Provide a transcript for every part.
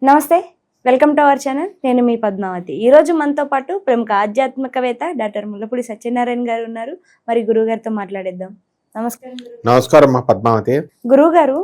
నమస్తే, welcome to our channel. నేను మీ పద్మావతి. ఈరోజు మనతో పాటు ప్రముఖ ఆధ్యాత్మికవేత్త డాక్టర్ ముల్లపూడి సత్యనారాయణ గారు ఉన్నారు. మరి గురువు గారితో మాట్లాడేద్దాం. నమస్కారం. నమస్కారం పద్మావతి. గురువు గారు,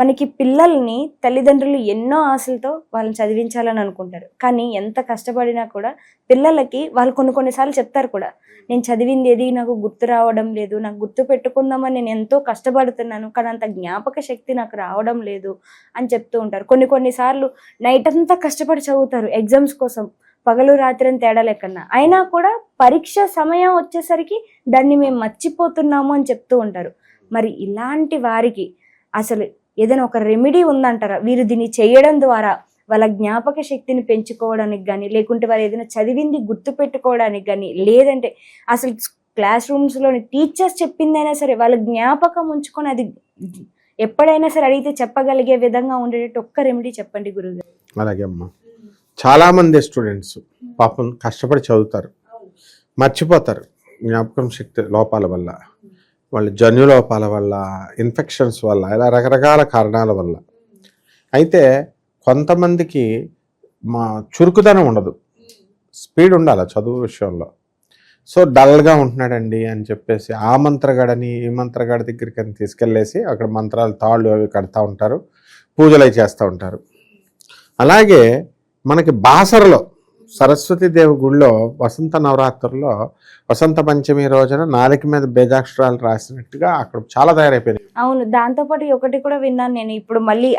మనకి పిల్లల్ని తల్లిదండ్రులు ఎన్నో ఆశలతో వాళ్ళని చదివించాలని అనుకుంటారు. కానీ ఎంత కష్టపడినా కూడా పిల్లలకి వాళ్ళు కొన్నిసార్లు చెప్తారు కూడా, నేను చదివింది ఏది నాకు గుర్తు రావడం లేదు, నాకు గుర్తు పెట్టుకుందామని నేను ఎంతో కష్టపడుతున్నాను, కానీ అంత జ్ఞాపక శక్తి నాకు రావడం లేదు అని చెప్తూ ఉంటారు. కొన్నిసార్లు నైట్ అంతా కష్టపడి చదువుతారు ఎగ్జామ్స్ కోసం, పగలు రాత్రి అని తేడా లేకన్నా. అయినా కూడా పరీక్ష సమయం వచ్చేసరికి దాన్ని మేము మర్చిపోతున్నాము అని చెప్తూ ఉంటారు. మరి ఇలాంటి వారికి అసలు ఏదైనా ఒక రెమెడీ ఉందంటారా? వీరు దీన్ని చేయడం ద్వారా వాళ్ళ జ్ఞాపక శక్తిని పెంచుకోవడానికి కానీ, లేకుంటే వారు ఏదైనా చదివింది గుర్తు పెట్టుకోవడానికి కానీ, లేదంటే అసలు క్లాస్ రూమ్స్లోని టీచర్స్ చెప్పిందైనా సరే వాళ్ళ జ్ఞాపకం ఉంచుకొని అది ఎప్పుడైనా సరే అడిగితే చెప్పగలిగే విధంగా ఉండేటట్టు ఒక్క రెమెడీ చెప్పండి గురుగారు. అలాగే అమ్మా. చాలామంది స్టూడెంట్స్ పాపం కష్టపడి చదువుతారు, మర్చిపోతారు జ్ఞాపకం శక్తి లోపాల వల్ల, వాళ్ళ జన్యు లోపాల వల్ల, ఇన్ఫెక్షన్స్ వల్ల, ఇలా రకరకాల కారణాల వల్ల. అయితే కొంతమందికి చురుకుదనం ఉండదు, స్పీడ్ ఉండాలి చదువు విషయంలో. సో డల్గా ఉంటున్నాడండి అని చెప్పేసి ఆ మంత్రగాడని ఈ మంత్రగాడి దగ్గరికి అని తీసుకెళ్ళేసి అక్కడ మంత్రాలు తాళ్ళు అవి కడతా ఉంటారు, పూజలు అవి చేస్తూ ఉంటారు. అలాగే మనకి బాసరలో సరస్వతీదేవి గుళ్ళో వసంత నవరాత్రుల్లో వసంత పంచమి రోజున నాలుక మీద బేజాక్షరాలు రాసినట్టుగా అక్కడ చాలా తయారైపోయింది. అవును, దాంతోపాటు ఒకటి కూడా విన్నాను నేను, ఇప్పుడు మళ్ళీ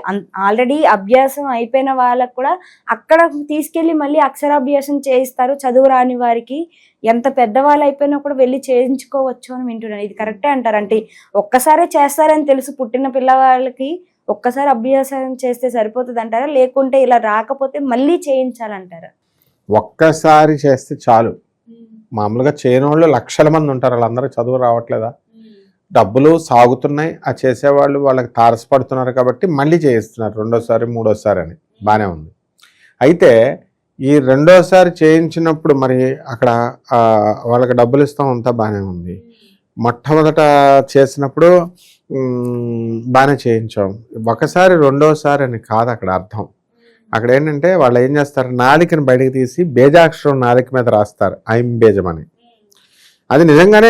ఆల్రెడీ అభ్యాసం అయిపోయిన వాళ్ళకు కూడా అక్కడ తీసుకెళ్ళి మళ్ళీ అక్షరాభ్యాసం చేయిస్తారు. చదువు రాని వారికి ఎంత పెద్దవాళ్ళు అయిపోయినా కూడా వెళ్ళి చేయించుకోవచ్చు అని వింటున్నాను. ఇది కరెక్టే అంటారు? అంటే ఒక్కసారే చేస్తారని తెలుసు పుట్టిన పిల్లవాళ్ళకి, ఒక్కసారి అభ్యాసం చేస్తే సరిపోతుంది అంటారా, లేకుంటే ఇలా రాకపోతే మళ్ళీ చేయించాలంటారా? ఒక్కసారి చేస్తే చాలు. మామూలుగా చేయని వాళ్ళు లక్షల మంది ఉంటారు, వాళ్ళందరూ చదువు రావట్లేదా? డబ్బులు సాగుతున్నాయి, ఆ చేసేవాళ్ళు వాళ్ళకి తారసపడుతున్నారు కాబట్టి మళ్ళీ చేయిస్తున్నారు రెండోసారి మూడోసారి అని. బాగానే ఉంది. అయితే ఈ రెండోసారి చేయించినప్పుడు మరి అక్కడ వాళ్ళకి డబ్బులు ఇస్తాం, అంతా బాగానే ఉంది. మొట్టమొదట చేసినప్పుడు బాగానే చేయించాం, ఒకసారి రెండోసారి అని కాదు అక్కడ అర్థం. అక్కడ ఏంటంటే వాళ్ళు ఏం చేస్తారు, నాలికని బయటకు తీసి బేజాక్షరం నాలిక మీద రాస్తారు, ఐం బేజం అని. అది నిజంగానే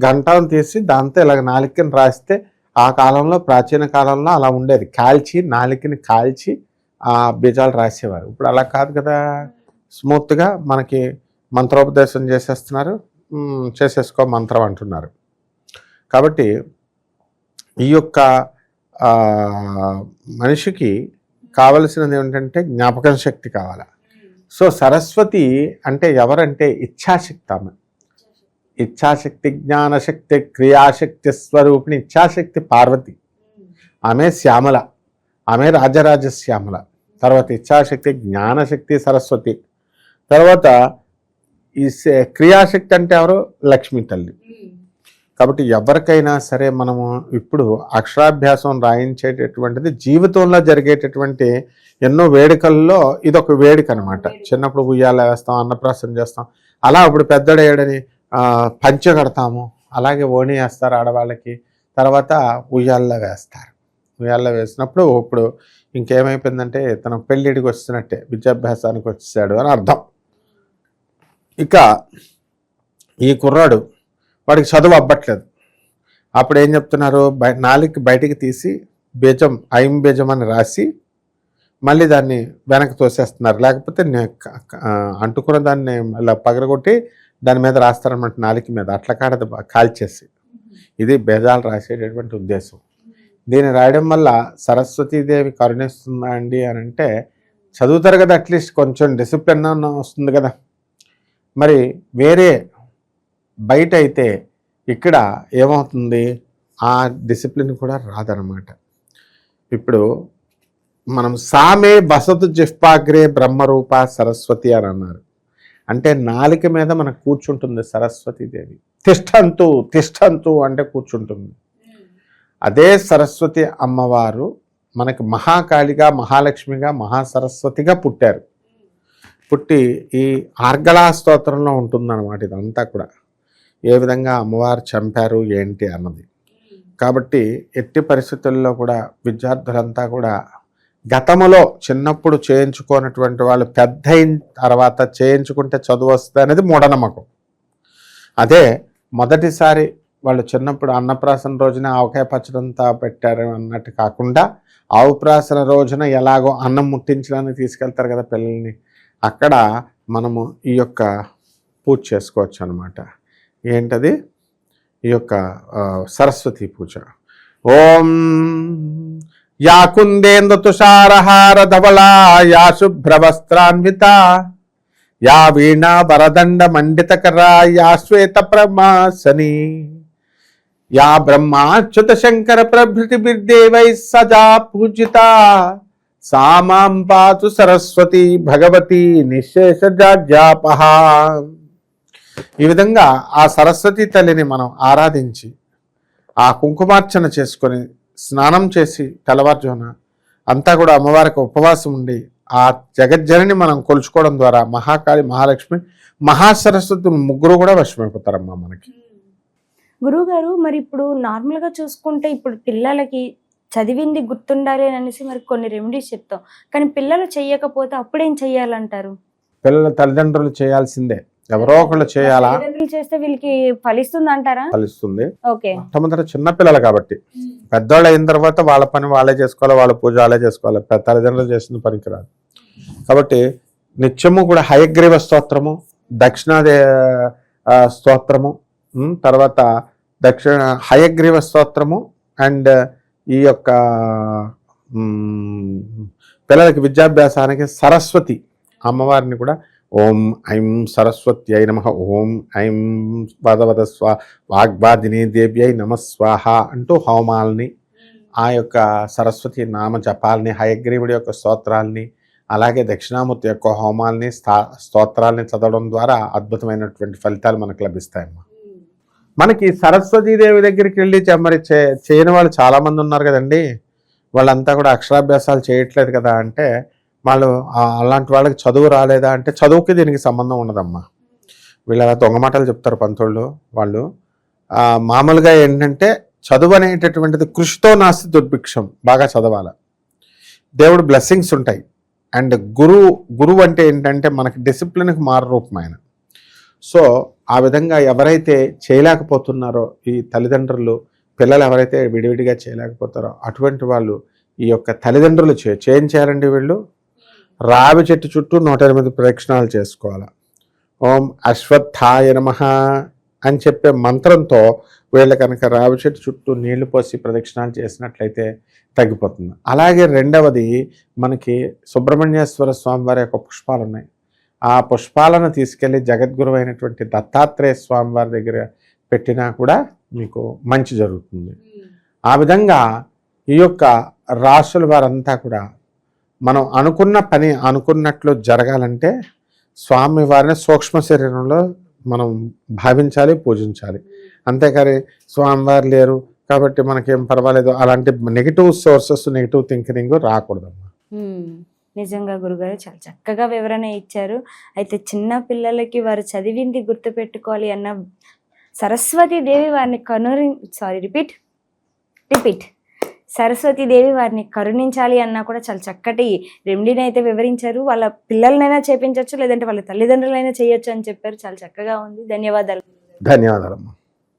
గంటను తీసి దాంతో ఇలాగ నాలికని రాస్తే ఆ కాలంలో, ప్రాచీన కాలంలో అలా ఉండేది. కాల్చి నాలికని కాల్చి ఆ బీజాలు రాసేవారు. ఇప్పుడు అలా కాదు కదా, స్మూత్గా మనకి మంత్రోపదేశం చేసేస్తున్నారు, చేసేసుకో మంత్రం అంటున్నారు. కాబట్టి ఈ యొక్క మనిషికి కావలసినది ఏమిటంటే జ్ఞాపకం శక్తి కావాలి. సో సరస్వతి అంటే ఎవరంటే ఇచ్ఛాశక్తి. ఆమె ఇచ్ఛాశక్తి, జ్ఞానశక్తి, క్రియాశక్తి స్వరూపిణి. ఇచ్ఛాశక్తి పార్వతి, ఆమె శ్యామల, ఆమె రాజరాజశ్యామల. తర్వాత ఇచ్ఛాశక్తి, జ్ఞానశక్తి సరస్వతి. తర్వాత ఈ క్రియాశక్తి అంటే ఎవరు? లక్ష్మీ తల్లి. కాబట్టి ఎవరికైనా సరే మనము ఇప్పుడు అక్షరాభ్యాసం రాయించేటటువంటిది జీవితంలో జరిగేటటువంటి ఎన్నో వేడుకల్లో ఇదొక వేడుక అనమాట. చిన్నప్పుడు ఉయ్యాల వేస్తాం, అన్నప్రాసన చేస్తాం, అలా ఇప్పుడు పెద్దడేయడని పంచ కడతాము, అలాగే ఓణి వేస్తారు ఆడవాళ్ళకి, తర్వాత ఉయ్యాల్లో వేస్తారు. ఉయ్యాల్లో వేసినప్పుడు ఇప్పుడు ఇంకేమైపోయిందంటే తన పెళ్ళిడికి వస్తున్నట్టే, విద్యాభ్యాసానికి వచ్చేసాడు అని అర్థం. ఇక ఈ కుర్రాడు వాడికి చదువు అవ్వట్లేదు. అప్పుడు ఏం చెప్తున్నారు, నాలుగు బయటికి తీసి బీజం, ఐం బీజం అని రాసి మళ్ళీ దాన్ని వెనక్కి తోసేస్తున్నారు. లేకపోతే అంటుకున్న దాన్ని ఇలా పగలగొట్టి దాని మీద రాస్తారన్నమాట, నాలుక మీద. అట్లా కాడదు, కాల్చేసి. ఇది బీజాలు రాసేటటువంటి ఉద్దేశం. దీన్ని రాయడం వల్ల సరస్వతీదేవి కరుణిస్తుందా అండి అని అంటే చదువుతారు కదా, అట్లీస్ట్ కొంచెం డిసిప్లిన్ వస్తుంది కదా. మరి వేరే బయట అయితే ఇక్కడ ఏమవుతుంది, ఆ డిసిప్లిన్ కూడా రాదనమాట. ఇప్పుడు మనం సామే బసతు జిహ్వాగ్రే బ్రహ్మరూప సరస్వతి అని అన్నారు. అంటే నాలిక మీద మనకు కూర్చుంటుంది సరస్వతీదేవి. తిష్టంతు తిష్టంతు అంటే కూర్చుంటుంది. అదే సరస్వతి అమ్మవారు మనకి మహాకాళిగా, మహాలక్ష్మిగా, మహాసరస్వతిగా పుట్టారు. పుట్టి ఈ ఆర్గళా స్తోత్రంలో ఉంటుందన్నమాట ఇదంతా కూడా, ఏ విధంగా అమ్మవారు చంపారు ఏంటి అన్నది. కాబట్టి ఎట్టి పరిస్థితుల్లో కూడా విద్యార్థులంతా కూడా గతంలో చిన్నప్పుడు చేయించుకోనటువంటి వాళ్ళు పెద్ద అయిన తర్వాత చేయించుకుంటే చదువు వస్తుంది అనేది మూఢనమ్మకం. అదే మొదటిసారి వాళ్ళు చిన్నప్పుడు అన్నప్రాసన రోజున ఆవకాయ పచ్చడంతా పెట్టారు అన్నట్టు కాకుండా ఆవుప్రాసన రోజున ఎలాగో అన్నం ముట్టించడానికి తీసుకెళ్తారు కదా పిల్లల్ని, అక్కడ మనము ఈ యొక్క పూజ చేసుకోవచ్చు అనమాట. ఏంటది? ఈ యొక్క సరస్వతి పూజ. ఓం యా కుందేందు తుషారహార ధవళా యా శుభ్రవస్త్రాన్విత యా వీణా వరదండ మండితకరా యా శ్వేత ప్రమాసని యా బ్రహ్మాచ్యుత శంకర ప్రభృతిభిర్దేవై సదా పూజిత సామాం పాతు సరస్వతి భగవతి నిశేషజాపహ. ఈ విధంగా ఆ సరస్వతి తల్లిని మనం ఆరాధించి ఆ కుంకుమార్చన చేసుకొని స్నానం చేసి తెల్లవారుజామున అంతా కూడా అమ్మవారికి ఉపవాసం ఉండి ఆ జగజ్జనని మనం కొలుచుకోవడం ద్వారా మహాకాళి, మహాలక్ష్మి, మహాసరస్వతి ముగ్గురు కూడా వశమైపోతారమ్మా మనకి. గురువుగారు, మరి ఇప్పుడు నార్మల్గా చూసుకుంటే ఇప్పుడు పిల్లలకి చదివింది గుర్తుండాలి అని అనేసి మరి కొన్ని రెమెడీస్ చెప్తాం, కానీ పిల్లలు చెయ్యకపోతే అప్పుడేం చెయ్యాలంటారు? పిల్లల తల్లిదండ్రులు చేయాల్సిందే, ఎవరో ఒకళ్ళు చేయాలా. చేస్తే వీళ్ళకి ఫలిస్తుంది అంటారా? ఫలిస్తుంది. ఓకే, మొట్టమొదటి చిన్న పిల్లలు కాబట్టి, పెద్దవాళ్ళు అయిన తర్వాత వాళ్ళ పని వాళ్ళే చేసుకోవాలి, వాళ్ళ పూజ వాళ్ళే చేసుకోవాలి, తల్లిదండ్రులు చేసిన పనికి రాదు. కాబట్టి నిత్యము కూడా హయగ్రీవ స్తోత్రము, దక్షిణాది స్తోత్రము, తర్వాత హయగ్రీవ స్తోత్రము అండ్ ఈ యొక్క పిల్లలకి విద్యాభ్యాసానికి సరస్వతి అమ్మవారిని కూడా ఓం ఐం సరస్వతి అయి నమః, ఓం ఐం వదవద వాగ్వాదిని దేవ్యై నమస్వాహ అంటూ హోమాలని, ఆ యొక్క సరస్వతి నామ జపాలని, హయగ్రీవుడి యొక్క స్తోత్రాలని, అలాగే దక్షిణామూర్తి యొక్క హోమాలని, స్తోత్రాలని చదవడం ద్వారా అద్భుతమైనటువంటి ఫలితాలు మనకు లభిస్తాయమ్మా. మనకి సరస్వతీదేవి దగ్గరికి వెళ్ళి మరి చేయని వాళ్ళు చాలామంది ఉన్నారు కదండి. వాళ్ళంతా కూడా అక్షరాభ్యాసాలు చేయట్లేదు కదా అంటే, వాళ్ళు అలాంటి వాళ్ళకి చదువు రాలేదా అంటే, చదువుకి దీనికి సంబంధం ఉండదమ్మా. వీళ్ళు అలా దొంగ మాటలు చెప్తారు పంతుళ్ళు వాళ్ళు. మామూలుగా ఏంటంటే చదువు అనేటటువంటిది కృషితో నాస్తి దుర్భిక్షం, బాగా చదవాలి, దేవుడు బ్లెస్సింగ్స్ ఉంటాయి. అండ్ గురువు అంటే ఏంటంటే మనకి డిసిప్లిన్కి మారు రూపమైన. సో ఆ విధంగా ఎవరైతే చేయలేకపోతున్నారో ఈ తల్లిదండ్రులు, పిల్లలు ఎవరైతే విడివిడిగా చేయలేకపోతారో అటువంటి వాళ్ళు ఈ యొక్క తల్లిదండ్రులు చేయించారండి. వీళ్ళు రావి చెట్టు చుట్టూ 108 ప్రదక్షిణాలు చేసుకోవాలి. ఓం అశ్వత్థాయ నమః అని చెప్పే మంత్రంతో వీళ్ళు కనుక రావి చెట్టు చుట్టూ నీళ్లు పోసి ప్రదక్షిణాలు చేసినట్లయితే తగ్గిపోతుంది. అలాగే రెండవది, మనకి సుబ్రహ్మణ్యేశ్వర స్వామి వారి యొక్క పుష్పాలు ఉన్నాయి. ఆ పుష్పాలను తీసుకెళ్ళి జగద్గురు అయినటువంటి దత్తాత్రేయ స్వామి వారి దగ్గర పెట్టినా కూడా మీకు మంచి జరుగుతుంది. ఆ విధంగా ఈ యొక్క రాశుల వారంతా కూడా మనం అనుకున్న పని అనుకున్నట్లు జరగాలంటే స్వామి వారిని సూక్ష్మ శరీరంలో మనం భావించాలి, పూజించాలి. అంతేకాని స్వామివారు లేరు కాబట్టి మనకేం పర్వాలేదు అలాంటి నెగిటివ్ సోర్సెస్, నెగిటివ్ థింకింగ్ రాకూడదమ్మా. నిజంగా గురుగారు చాలా చక్కగా వివరణ ఇచ్చారు. అయితే చిన్న పిల్లలకి వారు చదివింది గుర్తుపెట్టుకోవాలి అన్న సరస్వతీదేవి వారిని రిపీట్ సరస్వతీదేవి వారిని కరుణించాలి అన్నా కూడా చాలా చక్కటి రెమెడీని అయితే వివరించారు. వాళ్ళ పిల్లలనైనా చేపించవచ్చు, లేదంటే వాళ్ళ తల్లిదండ్రులైనా చేయొచ్చు అని చెప్పారు. చాలా చక్కగా ఉంది. ధన్యవాదాలు. ధన్యవాదాలమ్మా.